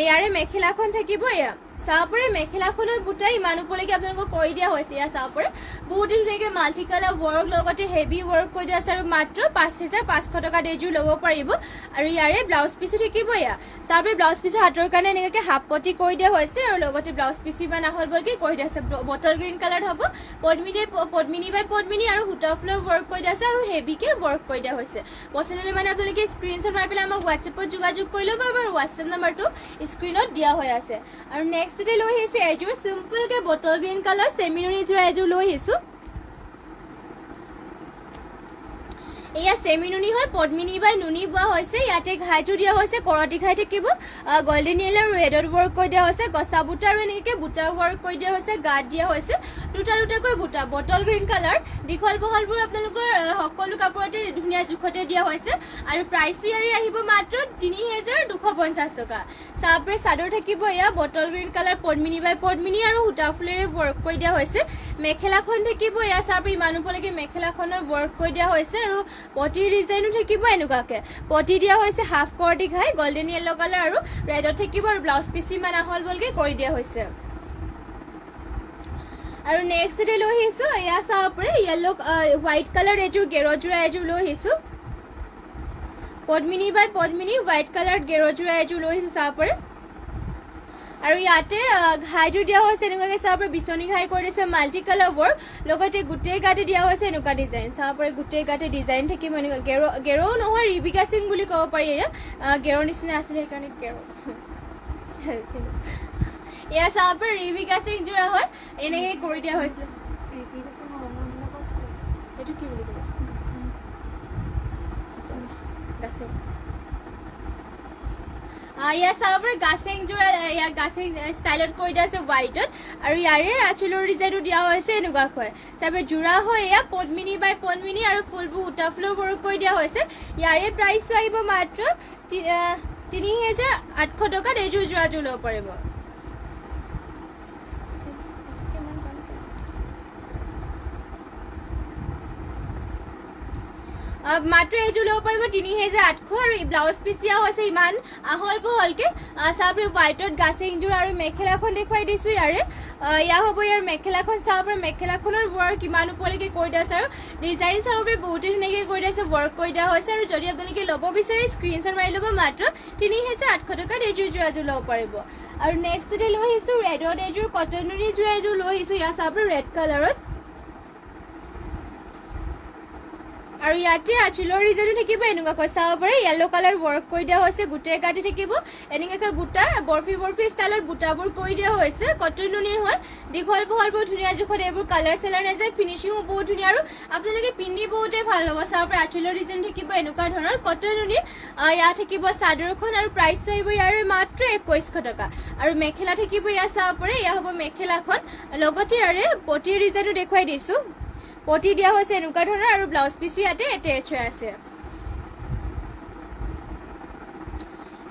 ইয়াৰে মেখেলাখন থাকিব এয়া চাব পাৰে মেখেলাখনত বুটা ইমান ওপৰলৈকে আপোনালোকক কৰি দিয়া হৈছে এয়া চাব পাৰে বহুতে ধুনীয়াকৈ মাল্টি কালাৰ ৱৰ্ক লগতে হেভি ৱৰ্ক কৰি দিয়া আছে আৰু মাত্ৰ ৫,৫০০ টকাত এইযোৰ ল'ব পাৰিব আৰু ইয়াৰে ব্লাউজ পিচো থাকিব এয়া চাব পাৰে ব্লাউজ পিচৰ হাতৰ কাৰণে এনেকৈ হাফ পটি কৰি দিয়া হৈছে আৰু লগতে ব্লাউজ পিচ ইমান আহল বহলকৈ কৰি দিয়া আছে বটল গ্ৰীণ কালাৰ হ'ব পদ্মিনী বাই পদ্মিনী আৰু সূতা ফুলৰ ৱৰ্ক কৰি দিয়া আছে আৰু হেভিকে ৱৰ্ক কৰি দিয়া হৈছে পচন্দ হ'লে মানে আপোনালোকে স্ক্ৰীনশ্বট মাৰি পেলাই আমাক হোৱাটছএপত যোগাযোগ কৰি ল'ব আৰু হোৱাটছএপ নাম্বাৰটো স্ক্ৰীনত দিয়া হৈ আছে আৰু নেক্সট লৈ আহিছে এযোৰ চিম্পলকে বটল গ্ৰীণ কালাৰ চেমিনুনি যোৰা এযোৰ লৈ আহিছোঁ এয়া চেমিনুনি হয় পদ্মিনী বাই নুনি বোৱা হৈছে ইয়াতে ঘাইটো দিয়া হৈছে কৰতি ঘাই থাকিব গল্ডেন য়েলো আৰু ৰেডত ৱৰ্ক কৰি দিয়া হৈছে গছা বুটা আৰু এনেকৈ বুটা ৱৰ্ক কৰি দিয়া হৈছে গাত দিয়া হৈছে দুটাকৈ বুটা বটল গ্ৰীণ কালাৰ দীঘল বহলবোৰ আপোনালোকৰ সকলো কাপোৰতে ধুনীয়া জোখতে দিয়া হৈছে আৰু প্ৰাইচটো ইয়াৰে আহিব মাত্ৰ ৩,২৫০ টকা চাব পাৰে চাদৰ থাকিব এয়া বটল গ্ৰীণ কালাৰ পদ্মিনী বাই পদ্মিনী আৰু সূতা ফুলেৰে ৱৰ্ক কৰি দিয়া হৈছে মেখেলাখন থাকিব এয়া চাব পাৰে ইমান ওপৰলৈকে মেখেলাখনৰ ৱৰ্ক কৰি দিয়া হৈছে আৰু পটিৰ ডিজাইনো থাকিব এনেকুৱাকৈ পটি দিয়া হৈছে হাফ কৰতি ঘাই গল্ডেন য়েলো কালাৰ আৰু ৰেডত থাকিব আৰু ব্লাউজ পিচ ইমান আহল বহলকৈ কৰি দিয়া হৈছে আৰু নেক্সট লৈ আহিছোঁ এয়া চাব পাৰে য়েলো হোৱাইট কালাৰ এযোৰ গেৰযোৰা এযোৰ লৈ আহিছোঁ পদ্মিনী বাই পদ্মিনী হোৱাইট কালাৰ গেৰযোৰা এযোৰ লৈ আহিছোঁ চাব পাৰে আৰু ইয়াতে ঘাইটো দিয়া হৈছে এনেকুৱাকৈ চাব পাৰে বিচনী ঘাই কৰি দিছে মাল্টি কালাৰ ৱৰ্ক লগতে গোটেই গাতে দিয়া হৈছে এনেকুৱা ডিজাইন চাব পাৰে গোটেই গাতে ডিজাইন থাকিব এনেকুৱা গেৰো নহয় ৰিবিকা সিং বুলি ক'ব পাৰি এয়া গেৰৰ নিচিনা আছিলে সেইকাৰণে গেৰ এয়া চাব পাৰে ৰিবিকা সিং যোৰা হয় এনেকৈ কৰি দিয়া হৈছিলে ৰিবিকা সিং এইটো কি বুলি ক'ব ইয়াৰ চাব পাৰে গাছেং যোৰা ইয়াৰ গাছেং ষ্টাইলত কৰি দিয়া আছে হোৱাইটত আৰু ইয়াৰে আঁচলৰ ডিজাইনটো দিয়া হৈছে এনেকুৱাকৈ চাব যোৰা হয় এয়া পদ্মিনী বাই পদ্মিনী আৰু ফুলবোৰ সূতা ফুলৰ ৱৰ্ক কৰি দিয়া হৈছে ইয়াৰে প্ৰাইচটো আহিব মাত্ৰ ৩,৮০০ টকাত এইযোৰ যোৰাযোৰ ল'ব পাৰিব মাত্ৰ এইযোৰ ল'ব পাৰিব ৩,৮০০ আৰু ব্লাউজ পিচ দিয়া হৈছে ইমান আহল বহলকৈ চাব পাৰে হোৱাইটত গাছেংযোৰ আৰু মেখেলাখন দেখুৱাই দিছোঁ ইয়াৰে এয়া হ'ব ইয়াৰ মেখেলাখন চাব পাৰে মেখেলাখনৰ ৱৰ্ক ইমান ওপৰলৈকে কৰি দিয়া হৈছে আৰু ডিজাইন চাব পাৰে বহুতে ধুনীয়াকৈ কৰি দিয়া হৈছে ৱৰ্ক কৰি দিয়া হৈছে আৰু যদি আপোনালোকে ল'ব বিচাৰে স্ক্ৰীনশ্বট মাৰি ল'ব মাত্ৰ ৩,৮০০ টকাত এইযোৰ যোৰাযোৰ ল'ব পাৰিব আৰু নেক্সট লৈ আহিছোঁ ৰেডত এযোৰ কটনুনি যোৰা এযোৰ লৈ আহিছোঁ ইয়াৰ চাব পাৰে ৰেড কালাৰত আৰু ইয়াতে আঁচলৰ ডিজাইনো থাকিব এনেকুৱাকৈ চাব পাৰে য়েলো কালাৰ ৱৰ্ক কৰি দিয়া হৈছে গোটেই গাতে থাকিব এনেকুৱাকৈ বুটা বৰফি বৰফি ষ্টাইলত বুটাবোৰ কৰি দিয়া হৈছে কটন নুনিৰ হয় দীঘল বহল বহুত ধুনীয়া জোখত এইবোৰ কালাৰ চেলাৰ নাযায় ফিনিচিঙো বহুত ধুনীয়া আৰু আপোনালোকে পিন্ধি বহুতেই ভাল হ'ব চাব পাৰে আঁচলৰ ডিজাইন থাকিব এনেকুৱা ধৰণৰ কটন নুনিৰ ইয়াত থাকিব চাদৰখন আৰু প্ৰাইচটো আহিব ইয়াৰ মাত্ৰ 2100 টকা আৰু মেখেলা থাকিব ইয়াত চাব পাৰে এয়া হ'ব মেখেলাখন লগতে ইয়াৰে পটিৰ ডিজাইনো দেখুৱাই দিছোঁ পটি দিয়া হৈছে এনেকুৱা ধৰণৰ আৰু ব্লাউজ পিছো ইয়াতে এটেচ হৈ আছে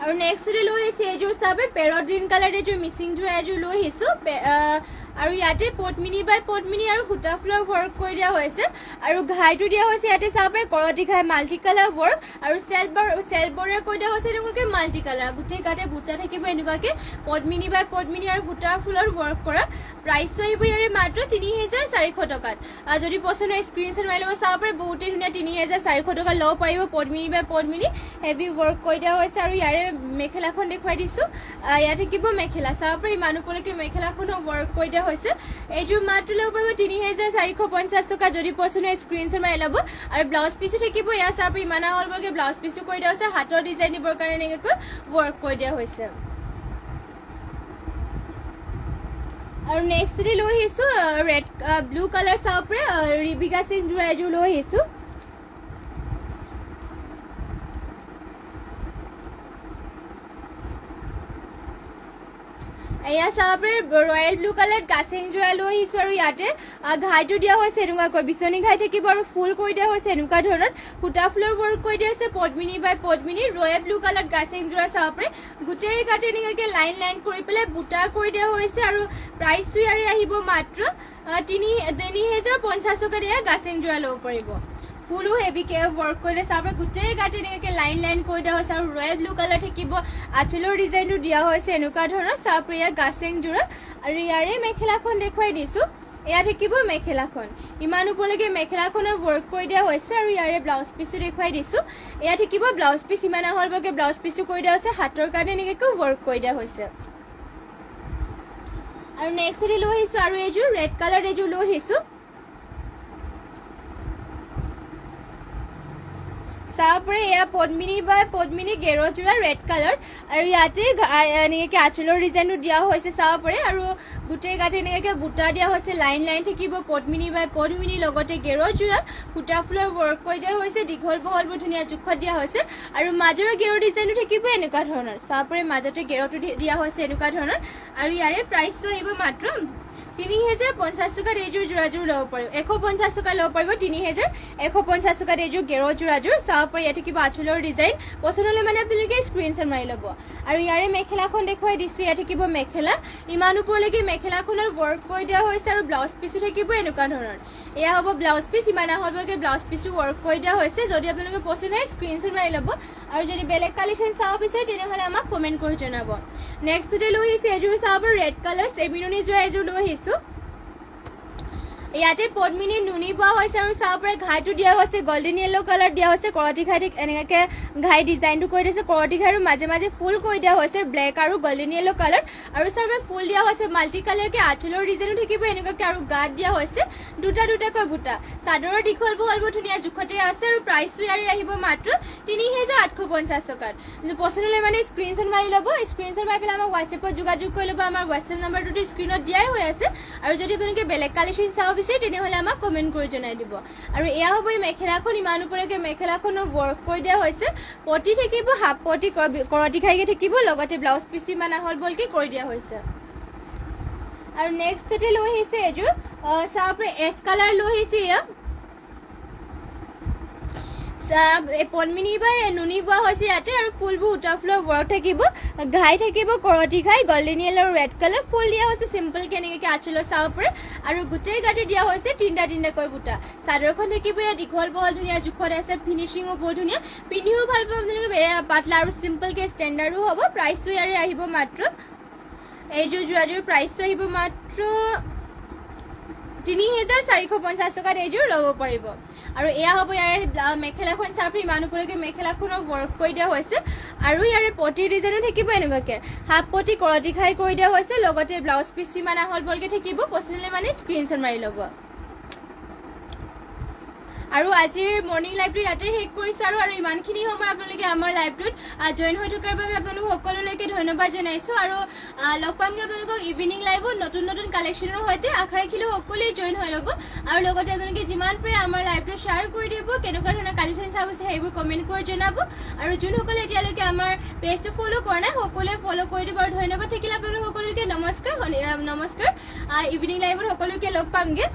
আৰু নেক্সট লৈ আহিছে এইযোৰ চাবে পেৰট গ্ৰীণ কালাৰ এইযোৰ মিচিংযোৰ এযোৰ লৈ আহিছোঁ আৰু ইয়াতে পদ্মিনী বাই পদ্মিনী আৰু সূতা ফুলৰ ৱৰ্ক কৰি দিয়া হৈছে আৰু ঘাইটো দিয়া হৈছে ইয়াতে চাব পাৰে কৰতি ঘাই মাল্টি কালাৰ ৱৰ্ক আৰু চেলবৰে কৰি দিয়া হৈছে এনেকুৱাকৈ মাল্টি কালাৰ গোটেই গাতে বুটা থাকিব এনেকুৱাকৈ পদ্মিনী বাই পদ্মিনী আৰু সূতা ফুলৰ ৱৰ্ক কৰা প্ৰাইচটো আহিব ইয়াৰে মাত্ৰ 3400 টকাত যদি পচন্দ হয় স্ক্ৰীনশ্বট মাৰি ল'ব চাব পাৰে বহুতেই ধুনীয়া 3400 টকা ল'ব পাৰিব পদ্মিনী বাই পদ্মিনী হেভি ৱৰ্ক কৰি দিয়া হৈছে আৰু ইয়াৰে মেখেলাখন দেখুৱাই দিছোঁ ইয়াত থাকিব মেখেলা চাব পাৰে ইমান ওপৰলৈকে মেখেলাখনো ৱৰ্ক কৰি দিয়া হৈছে এইযোৰ মাত্ৰ ল'ব পাৰিব 3450 টকা যদি পচন্দ হয় স্ক্ৰীনশ্বট মাৰি ল'ব আৰু ব্লাউজ পিছো থাকিব ইয়াৰ চাব পাৰে ইমান আহললৈকে ব্লাউজ পিছো কৰি দিয়া হৈছে হাতৰ ডিজাইন দিবৰ কাৰণে এনেকৈ ৱৰ্ক কৰি দিয়া হৈছে আৰু নেক্সট লৈ আহিছোঁ ৰেড ব্লু কালাৰ চাব পাৰে ৰিবিকা সিংহ এযোৰ লৈ আহিছোঁ এয়া চাব পাৰে ৰয়েল ব্লু কালাৰ গাছেং জোৰা লৈ আহিছোঁ আৰু ইয়াতে ঘাইটো দিয়া হৈছে এনেকুৱাকৈ বিচনী ঘাই থাকিব আৰু ফুল কৰি দিয়া হৈছে এনেকুৱা ধৰণৰ সূতা ফুলৰ ৱৰ্ক কৰি দিয়া হৈছে পদ্মিনী বাই পদ্মিনী ৰয়েল ব্লু কালাৰ গাছেং জোৰা চাব পাৰে গোটেই গাতে এনেকুৱাকৈ লাইন লাইন কৰি পেলাই বুটা কৰি দিয়া হৈছে আৰু প্ৰাইচটো ইয়াৰে আহিব মাত্ৰ 3050 টকা দিয়া গাছেং জোৰা ল'ব পাৰিব ফুলো হেভিকে ৱৰ্ক কৰিলে চাব পাৰে গোটেই গাতে এনেকৈ লাইন লাইন কৰি দিয়া হৈছে আৰু ৰয়েল ব্লু কালাৰ থাকিব আঁচলৰ ডিজাইনটো দিয়া হৈছে এনেকুৱা ধৰণৰ চাব পাৰে ইয়াৰ গাছেং জোৰা আৰু ইয়াৰে মেখেলাখন দেখুৱাই দিছোঁ এয়া থাকিব মেখেলাখন ইমান ওপৰলৈকে মেখেলাখনৰ ৱৰ্ক কৰি দিয়া হৈছে আৰু ইয়াৰে ব্লাউজ পিচটো দেখুৱাই দিছোঁ এয়া থাকিব ব্লাউজ পিচ ইমান আহললৈকে ব্লাউজ পিচটো কৰি দিয়া হৈছে হাতৰ কাৰণে এনেকৈ ৱৰ্ক কৰি দিয়া হৈছে আৰু নেক্সট লৈ আহিছোঁ আৰু এইযোৰ ৰেড কালাৰ এইযোৰ লৈ আহিছোঁ চাব পাৰে এয়া পদ্মিনী বাই পদ্মিনী গেৰুজোৰা ৰেড কালাৰ আৰু ইয়াতে এনেকৈ আঁচলৰ ডিজাইনটো দিয়া হৈছে চাব পাৰে আৰু গোটেই গাতে এনেকৈ বুটা দিয়া হৈছে লাইন লাইন থাকিব পদ্মিনী বাই পদ্মিনী লগতে গেৰুজোৰা সূতা ফুলৰ ৱৰ্ক কৰি দিয়া হৈছে দীঘল বহলবোৰ ধুনীয়া জোখত দিয়া হৈছে আৰু মাজৰ গেৰুৰ ডিজাইনটো থাকিব এনেকুৱা ধৰণৰ চাব পাৰে মাজতে গেৰুটো দিয়া হৈছে এনেকুৱা ধৰণৰ আৰু ইয়াৰে প্ৰাইচটো আহিব মাত্ৰ 3050 টকাত এইযোৰ যোৰাযোৰ ল'ব পাৰিব 150 টকা ল'ব পাৰিব 3150 টকাত এইযোৰ গেৰুৰ যোৰাযোৰ চাব পাৰে ইয়াতে কিবা আঁচলৰ ডিজাইন পচন্দ হ'লে মানে আপোনালোকে স্ক্ৰীনশ্বট মাৰি ল'ব আৰু ইয়াৰে মেখেলাখন দেখুৱাই দিছোঁ ইয়াতে থাকিব মেখেলা ইমান ওপৰলৈকে মেখেলাখনৰ ৱৰ্ক কৰি দিয়া হৈছে আৰু ব্লাউজ পিচো থাকিব এনেকুৱা ধৰণৰ এয়া হ'ব ব্লাউজ পিচ ইমান আহললৈকে ব্লাউজ পিচটো ৱৰ্ক কৰি দিয়া হৈছে যদি আপোনালোকে পচন্দ হয় স্ক্ৰীনশ্বট মাৰি ল'ব আৰু যদি বেলেগ কালেকশ্যন চাব বিচাৰে তেনেহ'লে আমাক কমেণ্ট কৰি জনাব নেক্সট লৈ আহিছে এইযোৰ চাব ৰেড কালাৰ চেমিনুনি যোৰা এযোৰ লৈ আহিছোঁ ইয়াতে পদ্মিনী নুনি পোৱা হৈছে আৰু চাব পাৰে ঘাইটো দিয়া হৈছে গল্ডেন য়েলো কালাৰ দিয়া হৈছে কৰতি ঘাই এনেকৈ ঘাই ডিজাইনটো কৰি দিছে কৰতি ঘাই আৰু মাজে মাজে ফুল কৰি দিয়া হৈছে ব্লেক আৰু গল্ডেন য়েলো কালাৰ আৰু চাব পাৰে ফুল দিয়া হৈছে মাল্টি কালাৰকৈ আঁচলৰ ডিজাইনো থাকিব এনেকুৱাকৈ আৰু গাত দিয়া হৈছে দুটা দুটাকৈ বুটা চাদৰৰ দীঘল বহলবোৰ ধুনীয়া জোখতে আছে আৰু প্ৰাইচটো ইয়াৰে আহিব মাত্ৰ 3850 টকাত পচন্দ হ'লে মানে স্ক্ৰীনশ্বট মাৰি ল'ব স্ক্ৰীনশ্বট মাৰি পেলাই আমাক হোৱাটছএপত যোগাযোগ কৰি ল'ব আমাৰ হোৱাটছএপ নাম্বাৰটোতো স্ক্ৰীনত দিয়াই হৈ আছে আৰু যদি আপোনালোকে বেলেগ কালেকশ্যন চাব বিচাৰে তেনেহ'লে আমাক কমেণ্ট কৰি জনাই দিব আৰু এয়া হ'ব এই মেখেলাখন ইমান ওপৰলৈকে মেখেলাখনো ৱৰ্ক কৰি দিয়া হৈছে পটি থাকিব হাফ পটি কৰতি খাইকে থাকিব লগতে ব্লাউজ পিচ ইমান আহল বলকৈ কৰি দিয়া হৈছে আৰু নেক্সট লৈ আহিছে এযোৰ চাব পাৰে এছ কালাৰ লৈ আহিছে এয়া পদ্মিনী বাই নুনি বোৱা হৈছে ইয়াতে আৰু ফুলবোৰ সূতা ফুলৰ ৱৰ্ক থাকিব ঘাই থাকিব কৰতি ঘাই গল্ডেন য়েলো আৰু ৰেড কালাৰ ফুল দিয়া হৈছে চিম্পলকৈ এনেকৈ আঁচলত চাব পাৰে আৰু গোটেই গাতে দিয়া হৈছে তিনিটাকৈ বুটা চাদৰখন থাকিব ইয়াত দীঘল বহল ধুনীয়া জোখত আছে ফিনিচিঙো বহুত ধুনীয়া পিন্ধিও ভাল পাব আপোনালোকে পাতলা আৰু চিম্পলকৈ ষ্টেণ্ডাৰ্ডো হ'ব প্ৰাইচটো ইয়াৰে আহিব মাত্ৰ এইযোৰ যোৰাযোৰ প্ৰাইচটো আহিব মাত্ৰ 3450 টকাত এইযোৰ ল'ব পাৰিব আৰু এয়া হ'ব ইয়াৰে মেখেলাখন চাব ইমান ওপৰলৈকে মেখেলাখনৰ ৱৰ্ক কৰি দিয়া হৈছে আৰু ইয়াৰে পটিৰ ডিজাইনো থাকিব এনেকুৱাকৈ হাফ পটি কৰতি খাই কৰি দিয়া হৈছে লগতে ব্লাউজ পিচ ইমান আহল বলকৈ থাকিব পচন্দ হ'লে মানে স্ক্ৰীনশ্বট মাৰি ল'ব আৰু আজিৰ মৰ্ণিং লাইভটো ইয়াতে শেষ কৰিছোঁ আৰু ইমানখিনি সময় আপোনালোকে আমাৰ লাইভটোত জইন হৈ থকাৰ বাবে আপোনালোক সকলোলৈকে ধন্যবাদ জনাইছোঁ আৰু লগ পামগৈ আপোনালোকক ইভিনিং লাইভত নতুন নতুন কালেকশ্যনৰ সৈতে। আশা ৰাখিলোঁ সকলোৱে জইন হৈ ল'ব আৰু লগতে আপোনালোকে যিমান পাৰে আমাৰ লাইভটো শ্বেয়াৰ কৰি দিব, কেনেকুৱা ধৰণৰ কালেকশ্যন চাব আছে সেইবোৰ কমেণ্ট কৰি জনাব আৰু যোনসকলে এতিয়ালৈকে আমাৰ পেজটো ফ'ল' কৰা নাই সকলোৱে ফ'ল' কৰি দিব আৰু ধন্যবাদ থাকিলে আপোনালোক সকলোকে নমস্কাৰ। ইভিনিং লাইভত সকলোকে লগ পামগৈ।